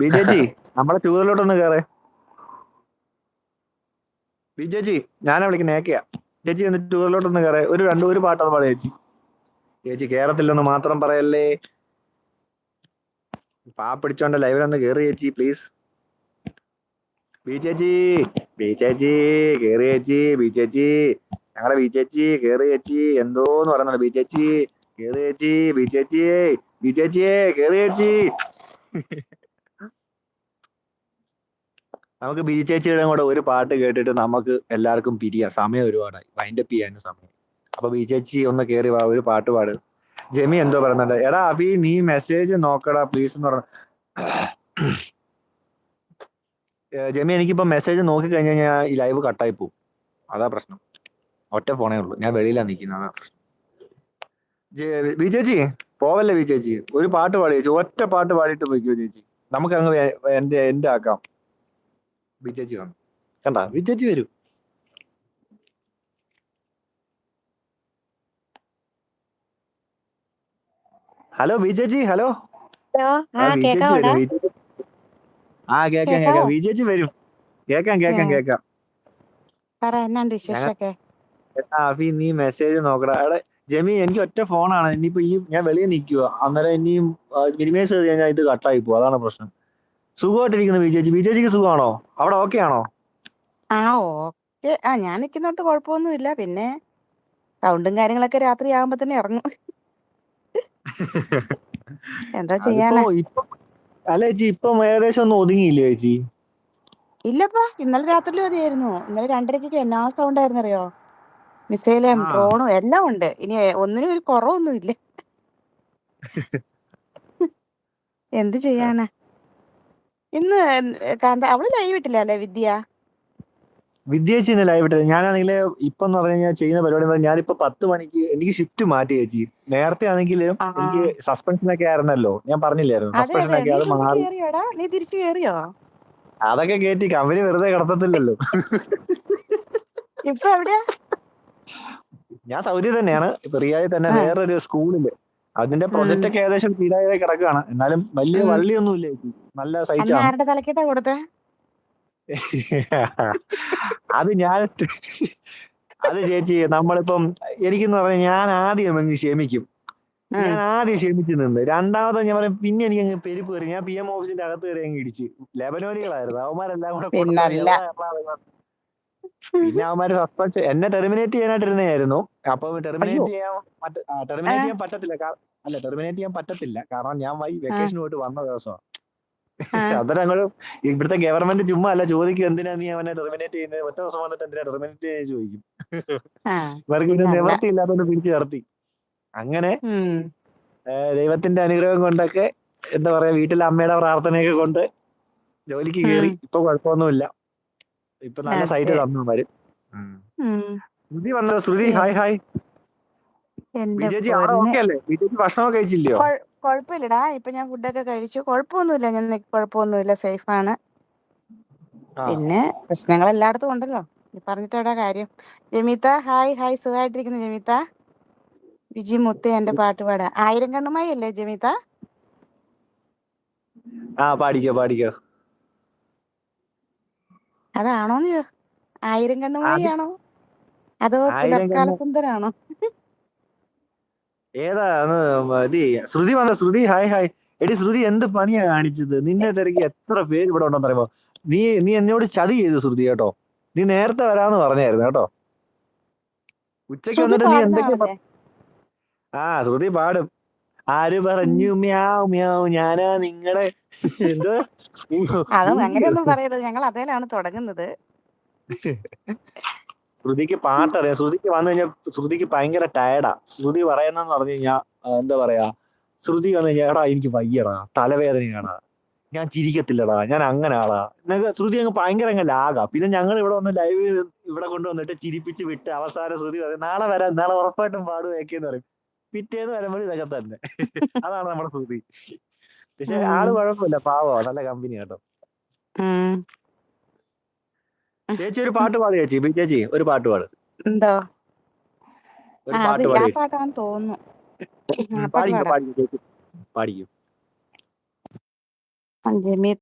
B ചേച്ചി നമ്മളെ ചൂതലോട്ടൊന്ന് കയറേ. B ചേച്ചി ഞാനാ വിളിക്കുന്ന ഏക്കയാ. ചേച്ചി ഒന്ന് ചൂതലോട്ടൊന്ന് കയറേ. ഒരു പാട്ടൊന്ന് പാടാ ചേച്ചി. ചേച്ചി കേറത്തില്ലെന്ന് മാത്രം പറയല്ലേ. പിടിച്ചോണ്ട ലൈവിലൊന്ന് കേറി ചേച്ചി പ്ലീസ്. ബി ചേച്ചി കേറി ചേച്ചി. ബി ചേച്ചി ഞങ്ങളുടെ ബി ചേച്ചി കേറി ചേച്ചി. എന്തോന്ന് പറയുന്നുണ്ട് ബി ചേച്ചി. കേറി ചേച്ചി. ബി ചേച്ചിയെ കേറി ചേച്ചി. നമുക്ക് ബി ചേച്ചിയുടെ കൂടെ ഒരു പാട്ട് കേട്ടിട്ട് നമുക്ക് എല്ലാവർക്കും പിരിയാം. സമയം ഒരുപാടായി, വൈൻഡപ്പ് ചെയ്യാനും സമയം. അപ്പൊ ബി ചേച്ചി ഒന്ന് കേറി വാ, ഒരു പാട്ട് പാട്. ജെമി എന്തോ പറയുന്നുണ്ട്, എടാ അഭി നീ മെസ്സേജ് നോക്കടാ പ്ലീസ് എന്ന് പറഞ്ഞു. ജെമി എനിക്കിപ്പോ മെസ്സേജ് നോക്കി കഴിഞ്ഞ് കഴിഞ്ഞാൽ ഈ ലൈവ് കട്ടായി പോകും. അതാ പ്രശ്നം. ഒറ്റ ഫോണേ ഉള്ളൂ, ഞാൻ വെളിയിലാണ് നിൽക്കുന്നത്, അതാ പ്രശ്നം. ബി ചേച്ചി പോവല്ലേ ബി ചേച്ചി, ഒരു പാട്ട് പാടി ചേച്ചി, ഒറ്റ പാട്ട് പാടിയിട്ട് പോയിക്കോ ചേച്ചി. നമുക്ക് അങ്ങ് എന്റെ ആക്കാം. ബി ചേച്ചി വന്നു കണ്ട, ബി ചേച്ചി വരൂ. ഹലോ ബി ചേച്ചി. ഹലോ ബി ചേച്ചി വരും. കേക്കാം. ബി ചേച്ചി വരും. കേക്കാം. അഭി നീ മെസ്സേജ് നോക്കടാ. എടാ ജെമി എനിക്ക് ഒറ്റ ഫോണാണ്. ഇനിയിപ്പോ ഞാൻ വെളിയിൽ നിൽക്കുക, അന്നേരം ഇനിയും മിനിമൈസ് ചെയ്ത് കഴിഞ്ഞാൽ ഇത് കട്ടായി പോകും, അതാണ് പ്രശ്നം. സുഖമായിട്ടിരിക്കുന്നു ബി ചേച്ചി. ബി ചേച്ചിക്ക് സുഖമാണോ? അവിടെ ഓക്കെ ആണോ? ഓക്കെ. ഞാൻ നിക്കുന്നിടത്ത് കുഴപ്പമൊന്നുമില്ല. പിന്നെ സൗണ്ടും കാര്യങ്ങളൊക്കെ രാത്രി ആകുമ്പോ തന്നെ ഇറങ്ങും. എന്താ ചെയ്യാനാ? അല്ല ചേച്ചി ഇപ്പം ഏകദേശം ഒന്ന് ഒതുങ്ങിയില്ലേ ചേച്ചി? ഇല്ലപ്പാ, ഇന്നലെ രാത്രിയിലും മതിയായിരുന്നു. ഇന്നലെ 2:30 എന്നാ സൗണ്ട് ആയിരുന്നു അറിയോ? മിസൈലും ഡ്രോണും എല്ലാം ഉണ്ട്. ഇനി ഒന്നിനും ഒരു കുറവൊന്നുമില്ല. എന്ത് ചെയ്യാനാ? ഇന്ന് അവള് ലൈവ് ഇട്ടില്ല അല്ലേ വിദ്യ ചേച്ചി ഇന്ന് ലൈവ് ഇട്ടത്. ഞാനാണെങ്കിൽ ഇപ്പൊ എന്ന് പറഞ്ഞു കഴിഞ്ഞാൽ ചെയ്യുന്ന പരിപാടി, ഞാനിപ്പോ 10 മണിക്ക് എനിക്ക് ഷിഫ്റ്റ് മാറ്റി ചേച്ചി. നേരത്തെ ആണെങ്കിൽ എനിക്ക് സസ്പെൻഷനൊക്കെ ആയിരുന്നല്ലോ, ഞാൻ പറഞ്ഞില്ലായിരുന്നു സസ്പെൻഷനൊക്കെ. അത് മാറി. നീ തിരിച്ചു കേറിയോ? അതൊക്കെ കേറ്റി, കമ്പനി വെറുതെ കിടത്തത്തില്ലല്ലോ. ഇപ്പൊ എവിടെയാ? ഞാൻ സൗദി തന്നെയാണ്, ഇപ്പൊ റിയാദിൽ തന്നെ വേറൊരു സ്കൂളില്. അതിന്റെ പ്രൊജക്ട് ഒക്കെ ഏകദേശം തീരാതെ കിടക്കുകയാണ്. എന്നാലും വലിയ വള്ളിയൊന്നും ഇല്ല ചേച്ചി, നല്ല സൈറ്റ് ആണ്. ആരുടെ തലക്കെട്ടാ കൊടുത്തേ? അത് ചേച്ചി നമ്മളിപ്പം എനിക്കെന്ന് പറഞ്ഞാൽ ഞാൻ ആദ്യം അങ്ങ് ക്ഷമിക്കും. ഞാൻ ആദ്യം ക്ഷമിച്ചു നിന്ന്, രണ്ടാമത് ഞാൻ പറയും പിന്നെ എനിക്ക് അങ്ങ് പെരുപ്പ് കയറി. ഞാൻ PM ഓഫീസിന്റെ അകത്ത് കയറി അങ്ങ് ഇടിച്ച്. ലെബനോനികളായിരുന്നു അവന്മാരെല്ലാം കൂടെ. പിന്നെ അവന്മാര് സസ്പെൻഷൻ എന്നെ ടെർമിനേറ്റ് ചെയ്യാനായിട്ടിരുന്നായിരുന്നു. അപ്പൊ ടെർമിനേറ്റ് ചെയ്യാൻ പറ്റത്തില്ല, കാരണം ഞാൻ വെക്കേഷൻ പോയിട്ട് വന്ന ദിവസമാണ്. അന്നേരം ഞങ്ങൾ ഇവിടുത്തെ ഗവൺമെന്റ് ചുമ്മാ അല്ല ചോദിക്കും, എന്തിനാ നീ അവനെ ടെർമിനേറ്റ് ചെയ്യുന്നത്, ഒറ്റ ദിവസം വന്നിട്ട് എന്തിനാ ടെർമിനേറ്റ് ചെയ്യുന്നത് ചോദിക്കും. ഇവർക്ക് പിന്നെ നിവർത്തി ഇല്ലാത്തതുകൊണ്ട് പിടിച്ചു നിർത്തി. അങ്ങനെ ദൈവത്തിന്റെ അനുഗ്രഹം കൊണ്ടൊക്കെ എന്താ പറയാ, വീട്ടിലെ അമ്മയുടെ പ്രാർത്ഥനയൊക്കെ കൊണ്ട് ജോലിക്ക് കയറി. ഇപ്പൊ കുഴപ്പമൊന്നുമില്ല, ഇപ്പൊ നല്ല സൈറ്റ് തന്നു വരും. ശ്രുതി വന്നോ? ശ്രുതി ഹായ്. ബിജേജി അവിടെ ഓക്കെ അല്ലേ? ബിജേജി ഭക്ഷണമൊക്കെ കഴിച്ചില്ലയോ? കുഴപ്പമില്ലടാ, ഇപ്പൊ ഞാൻ ഫുഡൊക്കെ കഴിച്ചു. കുഴപ്പമൊന്നുമില്ല, ഞാൻ കുഴപ്പമൊന്നുമില്ല, സേഫാണ്. പിന്നെ പ്രശ്നങ്ങൾ എല്ലായിടത്തും ഉണ്ടല്ലോ, പറഞ്ഞിട്ടെവിടെ കാര്യം. ജമീത്ത ഹായ്. സുഖമായിട്ടിരിക്കുന്നു ജമീത്ത. വിജി മുത്ത് എന്റെ പാട്ട് പാടാ. 1000 കണ്ണുമായി അല്ലേ ജമീത്ത? പാടിക്കോ. അതാണോന്ന് 1000 കണ്ണുമായി ആണോ അതോ പുലർക്കാലത്തുന്തരാണോ? ഏതാ ശ്രുതി വന്ന? ശ്രുതി ഹായ്. എടി ശ്രുതി എന്ത് പണിയാ കാണിച്ചത്? നിന്നെ തിരക്കി എത്ര പേര് ഇവിടെ ഉണ്ടെന്ന് അറിയുമോ? നീ എന്നോട് ചതി ചെയ്തു ശ്രുതി കേട്ടോ. നീ നേരത്തെ വരാന്ന് പറഞ്ഞായിരുന്നു കേട്ടോ. ഉച്ചയ്ക്ക് വന്നിട്ട് നീ എന്തൊക്കെയാ? ശ്രുതി പാടും. ആര് പറഞ്ഞു മ്യാവ് മ്യാവ് ഞാനാ നിങ്ങളെ എന്തോ. അങ്ങനെയൊന്നും പറയരുത്, ഞങ്ങൾ അതേലാണ് തുടങ്ങുന്നത്. ശ്രുതിക്ക് പാട്ടറിയാം. ശ്രുതിക്ക് വന്നു കഴിഞ്ഞാൽ ശ്രുതിക്ക് ഭയങ്കര ടയർഡാ. ശ്രുതി പറയുന്നതെന്ന് പറഞ്ഞു കഴിഞ്ഞാൽ എന്താ പറയാ, ശ്രുതി വന്നു കഴിഞ്ഞാൽ എടാ എനിക്ക് വയ്യടാ, തലവേദനയാടാ, ഞാൻ ചിരിക്കത്തില്ലടാ, ഞാൻ അങ്ങനെ ആടാ. ശ്രുതി അങ്ങ് ഭയങ്കര അങ്ങ് ലാഗാ. പിന്നെ ഞങ്ങൾ ഇവിടെ വന്ന് ലൈവ് ഇവിടെ കൊണ്ടുവന്നിട്ട് ചിരിപ്പിച്ച് വിട്ട് അവസാനം ശ്രുതി പറയും നാളെ വരാം, നാളെ ഉറപ്പായിട്ടും പാടുവെക്കെന്ന് പറയും. പിറ്റേന്ന് വരുമ്പോഴും ഇതൊക്കെ തന്നെ. അതാണ് നമ്മുടെ ശ്രുതി. പക്ഷെ ആള് കുഴപ്പമില്ല, പാവോ, നല്ല കമ്പനി കേട്ടോ. ചേച്ചി ഒരു പാട്ട് പാട് ചേച്ചി. ബി ചേച്ചി ഒരു പാട്ട് പാട്. എന്തോ ഒരു പാട്ട് പാടി. പാട്ടാന്ന് തോന്നുന്നു. പാടിക്കോ ചേച്ചി, പാടിക്കോ. ജമീത്ത